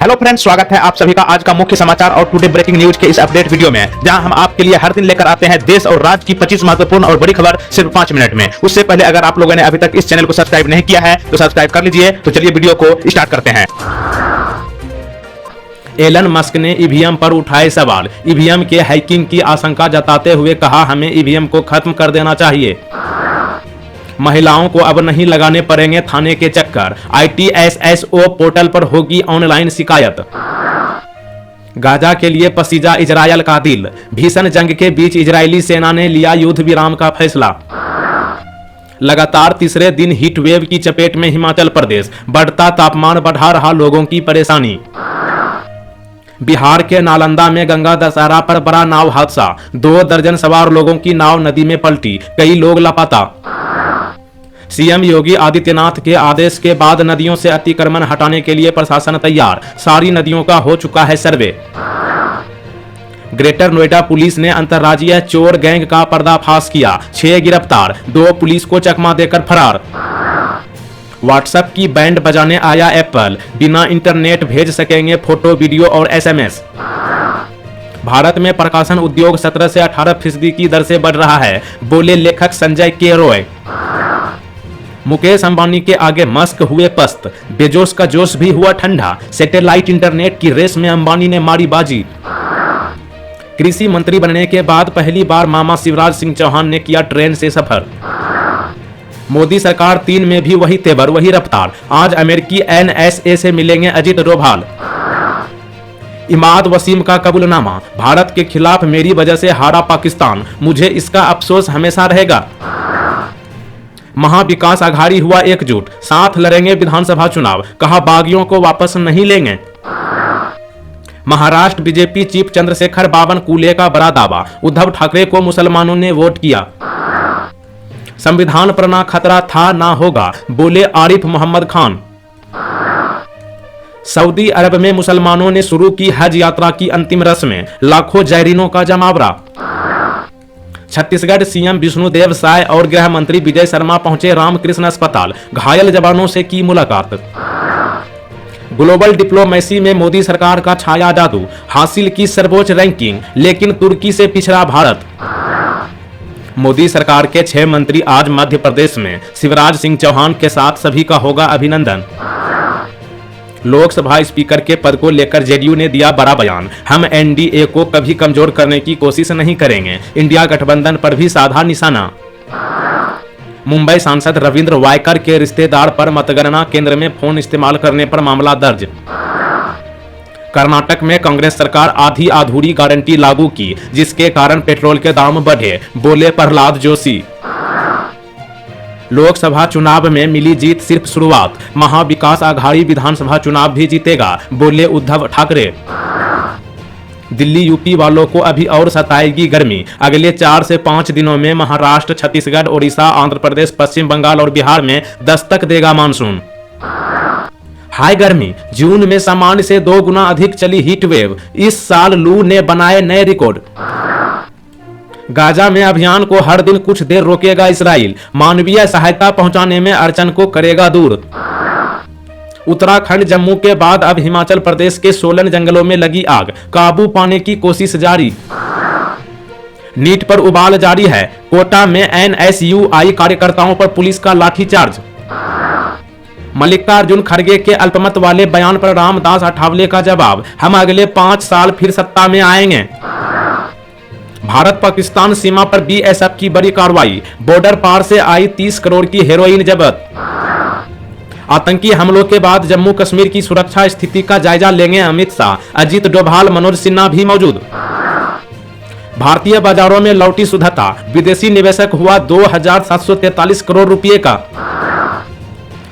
Hello friends, स्वागत है आप सभी का आज का मुख्य समाचार और टुडे ब्रेकिंग न्यूज के इस अपडेट वीडियो में, जहां हम आपके लिए हर दिन लेकर आते हैं देश और राज्य की 25 महत्वपूर्ण और बड़ी खबर सिर्फ 5 मिनट में। उससे पहले अगर आप लोगों ने अभी तक इस चैनल को सब्सक्राइब नहीं किया है तो सब्सक्राइब कर लीजिए। तो चलिए वीडियो को स्टार्ट करते हैं। एलन मस्क ने ईवीएम पर उठाए सवाल। ईवीएम के हैकिंग की आशंका जताते हुए कहा, हमें ईवीएम को खत्म कर देना चाहिए। महिलाओं को अब नहीं लगाने पड़ेंगे थाने के चक्कर। ITSSO पोर्टल पर होगी ऑनलाइन शिकायत। गाजा के लिए पसीजा इजरायल का दिल। भीषण जंग के बीच इजरायली सेना ने लिया युद्ध विराम का फैसला। लगातार तीसरे दिन हीट वेव की चपेट में हिमाचल प्रदेश। बढ़ता तापमान बढ़ा रहा लोगों की परेशानी। बिहार के नालंदा में गंगा दशहरा पर बड़ा नाव हादसा। 2 दर्जन सवार लोगों की नाव नदी में पलटी, कई लोग लापता। सीएम योगी आदित्यनाथ के आदेश के बाद नदियों से अतिक्रमण हटाने के लिए प्रशासन तैयार। सारी नदियों का हो चुका है सर्वे। ग्रेटर नोएडा पुलिस ने अंतर्राज्यीय चोर गैंग का पर्दाफाश किया। 6 गिरफ्तार, 2 पुलिस को चकमा देकर फरार। व्हाट्सएप की बैंड बजाने आया एप्पल। बिना इंटरनेट भेज सकेंगे फोटो, वीडियो और SMS। भारत में प्रकाशन उद्योग 17 से 18% की दर से बढ़ रहा है, बोले लेखक संजय के रॉय। मुकेश अंबानी के आगे मस्क हुए पस्त। बेजोस का जोश भी हुआ ठंडा। सैटेलाइट इंटरनेट की रेस में अंबानी ने मारी बाजी। कृषि मंत्री बनने के बाद पहली बार मामा शिवराज सिंह चौहान ने किया ट्रेन से सफर। मोदी सरकार 3 में भी वही तेवर वही रफ्तार। आज अमेरिकी NSA से मिलेंगे अजित डोभाल। इमाद वसीम का कबूलनामा। भारत के खिलाफ मेरी वजह से हारा पाकिस्तान, मुझे इसका अफसोस हमेशा रहेगा। महाविकास आघाड़ी हुआ एकजुट, साथ लड़ेंगे विधानसभा चुनाव, कहा बागियों को वापस नहीं लेंगे। महाराष्ट्र बीजेपी चीफ चंद्रशेखर बावनकुले का बड़ा दावा। उद्धव ठाकरे को मुसलमानों ने वोट किया। संविधान पर ना खतरा था ना होगा, बोले आरिफ मोहम्मद खान। सऊदी अरब में मुसलमानों ने शुरू की हज यात्रा की अंतिम रस्में। लाखों जायरीनों का जमावड़ा। छत्तीसगढ़ सीएम विष्णुदेव साय और गृह मंत्री विजय शर्मा पहुंचे रामकृष्ण अस्पताल। घायल जवानों से की मुलाकात। ग्लोबल डिप्लोमेसी में मोदी सरकार का छाया जादू। हासिल की सर्वोच्च रैंकिंग, लेकिन तुर्की से पिछड़ा भारत। मोदी सरकार के 6 मंत्री आज मध्य प्रदेश में। शिवराज सिंह चौहान के साथ सभी का होगा अभिनंदन। लोकसभा स्पीकर के पद को लेकर जेडीयू ने दिया बड़ा बयान। हम एनडीए को कभी कमजोर करने की कोशिश नहीं करेंगे। इंडिया गठबंधन पर भी साधा निशाना। मुंबई सांसद रविंद्र वायकर के रिश्तेदार पर मतगणना केंद्र में फोन इस्तेमाल करने पर मामला दर्ज। कर्नाटक में कांग्रेस सरकार आधी अधूरी गारंटी लागू की, जिसके कारण पेट्रोल के दाम बढ़े, बोले प्रहलाद जोशी। लोकसभा चुनाव में मिली जीत सिर्फ शुरुआत, महाविकास आघाड़ी विधानसभा चुनाव भी जीतेगा, बोले उद्धव ठाकरे। दिल्ली यूपी वालों को अभी और सताएगी गर्मी। अगले 4 से 5 दिनों में महाराष्ट्र, छत्तीसगढ़, ओडिशा, आंध्र प्रदेश, पश्चिम बंगाल और बिहार में दस्तक देगा मानसून। हाई गर्मी। जून में सामान्य से 2 गुना अधिक चली हीट वेव। इस साल लू ने बनाए नए रिकॉर्ड। गाजा में अभियान को हर दिन कुछ देर रोकेगा इजराइल। मानवीय सहायता पहुंचाने में अड़चन को करेगा दूर। उत्तराखंड, जम्मू के बाद अब हिमाचल प्रदेश के सोलन जंगलों में लगी आग। काबू पाने की कोशिश जारी। नीट पर उबाल जारी है। कोटा में NSUI कार्यकर्ताओं पर पुलिस का लाठीचार्ज। मल्लिकार्जुन खड़गे के अल्पमत वाले बयान पर रामदास अठावले का जवाब। हम अगले 5 साल फिर सत्ता में आएंगे। भारत पाकिस्तान सीमा पर BSF की बड़ी कार्रवाई। बॉर्डर पार से आई 30 करोड़ की हेरोइन जब्त। आतंकी हमलों के बाद जम्मू कश्मीर की सुरक्षा स्थिति का जायजा लेंगे अमित शाह। अजित डोभाल, मनोज सिन्हा भी मौजूद। भारतीय बाजारों में लौटी शुद्धता। विदेशी निवेशक हुआ 2743 करोड़ रुपए का।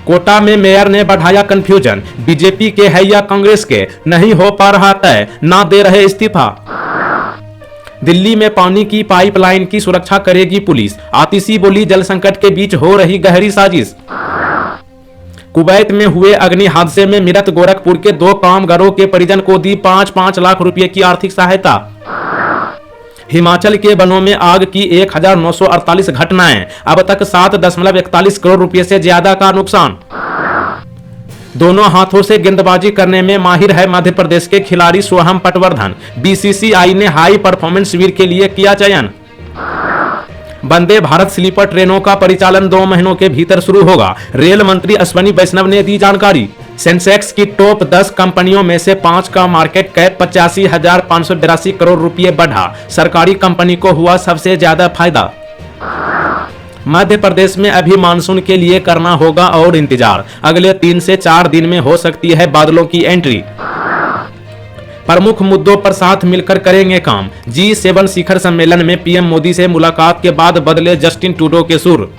कोटा में मेयर ने बढ़ाया कंफ्यूजन। बीजेपी के है या कांग्रेस के, नहीं हो पा रहा तय, ना दे रहे इस्तीफा। दिल्ली में पानी की पाइपलाइन की सुरक्षा करेगी पुलिस। आतिशी बोली जल संकट के बीच हो रही गहरी साजिश। कुवैत में हुए अग्नि हादसे में मृत गोरखपुर के 2 कामगारों के परिजन को दी 5-5 लाख रुपए की आर्थिक सहायता। हिमाचल के वनों में आग की 1948 घटनाएं। अब तक 7.41 करोड़ रुपए से ज्यादा का नुकसान। दोनों हाथों से गेंदबाजी करने में माहिर है मध्य प्रदेश के खिलाड़ी सोहम पटवर्धन। बीसीसीआई ने हाई परफॉर्मेंस वीर के लिए किया चयन। वंदे भारत स्लीपर ट्रेनों का परिचालन 2 महीनों के भीतर शुरू होगा, रेल मंत्री अश्विनी वैष्णव ने दी जानकारी। सेंसेक्स की टॉप 10 कंपनियों में से 5 का मार्केट कैप 85,582 करोड़ रुपए बढ़ा, सरकारी कंपनी को हुआ सबसे ज्यादा फायदा। मध्य प्रदेश में अभी मानसून के लिए करना होगा और इंतजार, अगले 3 से 4 दिन में हो सकती है बादलों की एंट्री। प्रमुख मुद्दों पर साथ मिलकर करेंगे काम, G7 शिखर सम्मेलन में पीएम मोदी से मुलाकात के बाद बदले जस्टिन ट्रूडो के सुर।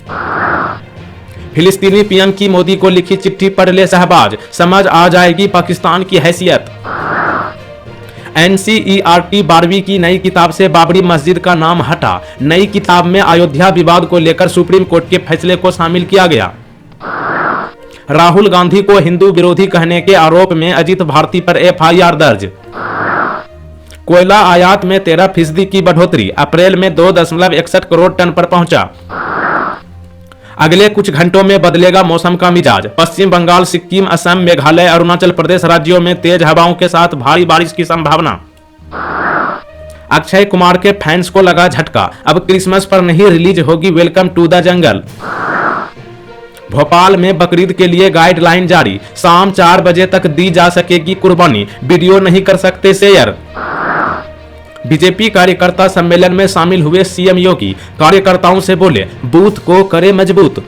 फिलिस्तीनी पीएम की मोदी को लिखी चिट्ठी पढ़ ले शहबाज, समझ आ जाएगी पाकिस्तान की हैसियत। NCERT 12वीं की नई किताब से बाबरी मस्जिद का नाम हटा, नई किताब में अयोध्या विवाद को लेकर सुप्रीम कोर्ट के फैसले को शामिल किया गया। राहुल गांधी को हिंदू विरोधी कहने के आरोप में अजित भारती पर FIR दर्ज। कोयला आयात में 13% की बढ़ोतरी, अप्रैल में 2.61 करोड़ टन पर पहुंचा। अगले कुछ घंटों में बदलेगा मौसम का मिजाज, पश्चिम बंगाल, सिक्किम, असम, मेघालय, अरुणाचल प्रदेश राज्यों में तेज हवाओं के साथ भारी बारिश की संभावना। अक्षय कुमार के फैंस को लगा झटका, अब क्रिसमस पर नहीं रिलीज होगी welcome to the jungle. Bhopal में बकरीद के लिए गाइडलाइन जारी, शाम 4 बजे तक दी जा सकेगी कुर्बानी, वीडियो नहीं कर सकते शेयर। बीजेपी कार्यकर्ता सम्मेलन में शामिल हुए सीएम योगी, कार्यकर्ताओं से बोले बूथ को करे मजबूत।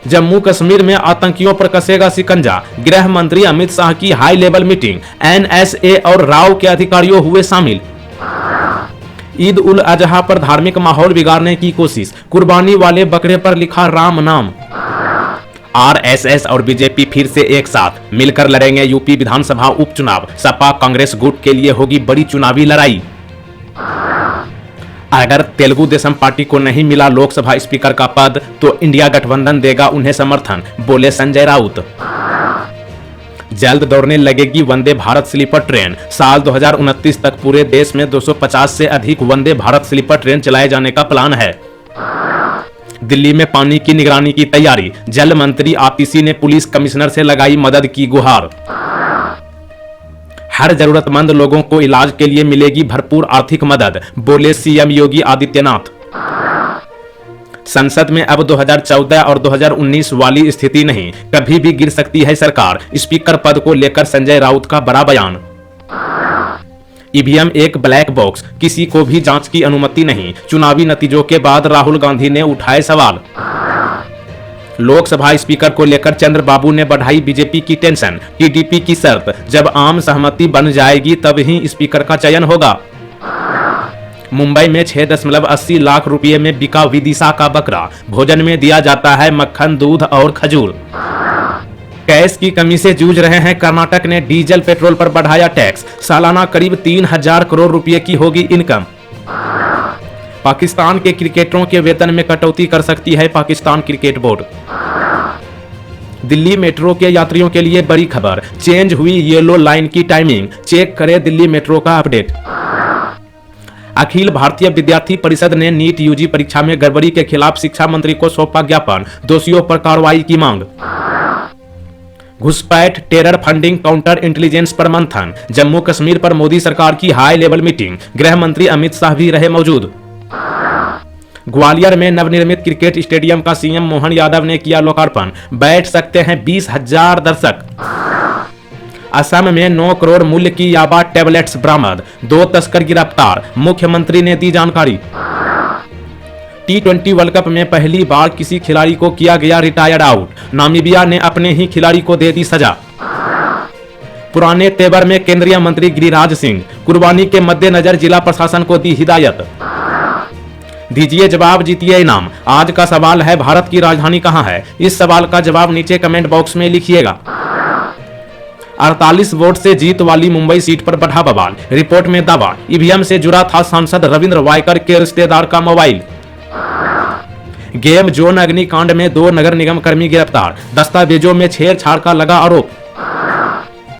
जम्मू कश्मीर में आतंकियों पर कसेगा शिकंजा, गृह मंत्री अमित शाह की हाई लेवल मीटिंग, NSA और राव के अधिकारियों हुए शामिल। ईद उल अजहा पर धार्मिक माहौल बिगाड़ने की कोशिश, कुर्बानी वाले बकरे पर लिखा राम नाम। RSS और बीजेपी फिर से एक साथ मिलकर लड़ेंगे यूपी विधानसभा उपचुनाव, सपा कांग्रेस गुट के लिए होगी बड़ी चुनावी लड़ाई। अगर तेलुगु देशम पार्टी को नहीं मिला लोकसभा स्पीकर का पद तो इंडिया गठबंधन देगा उन्हें समर्थन, बोले संजय राउत। जल्द दौड़ने लगेगी वंदे भारत स्लीपर ट्रेन, साल 2029 तक पूरे देश में 250 से अधिक वंदे भारत स्लीपर ट्रेन चलाए जाने का प्लान है। दिल्ली में पानी की निगरानी की तैयारी, जल मंत्री आतिशी ने पुलिस कमिश्नर से लगाई मदद की गुहार। हर जरूरतमंद लोगों को इलाज के लिए मिलेगी भरपूर आर्थिक मदद, बोले सीएम योगी आदित्यनाथ। संसद में अब 2014 और 2019 वाली स्थिति नहीं, कभी भी गिर सकती है सरकार, स्पीकर पद को लेकर संजय राउत का बड़ा बयान। ईवीएम एक ब्लैक बॉक्स, किसी को भी जांच की अनुमति नहीं, चुनावी नतीजों के बाद राहुल गांधी ने उठाए सवाल। लोकसभा स्पीकर को लेकर चंद्रबाबू ने बढ़ाई बीजेपी की टेंशन, टीडीपी की शर्त, जब आम सहमति बन जाएगी तब ही स्पीकर का चयन होगा। मुंबई में 6.80 लाख रुपए में बिका विदिशा का बकरा, भोजन में दिया जाता है मक्खन, दूध और खजूर। कैश की कमी से जूझ रहे हैं कर्नाटक ने डीजल पेट्रोल पर बढ़ाया टैक्स, सालाना करीब 3000 करोड़ रुपए की होगी इनकम। पाकिस्तान के क्रिकेटरों के वेतन में कटौती कर सकती है Pakistan cricket board. Delhi metro के यात्रियों के लिए बड़ी खबर, चेंज हुई येलो लाइन की टाइमिंग, चेक करें दिल्ली मेट्रो का अपडेट। अखिल भारतीय विद्यार्थी परिषद ने नीट यूजी परीक्षा में गड़बड़ी के खिलाफ शिक्षा मंत्री को सौंपा ज्ञापन, दोषियों पर कार्रवाई की मांग। घुसपैठ, टेरर फंडिंग, काउंटर इंटेलिजेंस पर मंथन, जम्मू कश्मीर पर मोदी सरकार की हाई लेवल मीटिंग, गृह मंत्री अमित शाह भी रहे मौजूद। ग्वालियर में नवनिर्मित क्रिकेट स्टेडियम का सीएम मोहन यादव ने किया लोकार्पण, बैठ सकते हैं 20,000 दर्शक। असम में 9 करोड़ मूल्य की याबा टेबलेट्स बरामद, 2 तस्कर गिरफ्तार, मुख्यमंत्री ने दी जानकारी। T20 वर्ल्ड कप में पहली बार किसी खिलाड़ी को किया गया रिटायर्ड आउट, नामीबिया ने अपने ही खिलाड़ी को दे दी सजा। पुराने तेवर में केंद्रीय मंत्री गिरिराज सिंह, कुर्बानी के मद्देनजर जिला प्रशासन को दी हिदायत। दीजिए जवाब, जीतिए इनाम। आज का सवाल है, भारत की राजधानी कहां है? इस सवाल का जवाब नीचे कमेंट बॉक्स में लिखिएगा। 48 वोट से जीत वाली मुंबई सीट पर बढ़ा बवाल, रिपोर्ट में दावा, ईवीएम से जुड़ा था सांसद रविंद्र वायकर के रिश्तेदार का मोबाइल। गेम जोन अग्निकांड में 2 नगर निगम कर्मी गिरफ्तार, दस्तावेजों में छेड़छाड़ का लगा आरोप।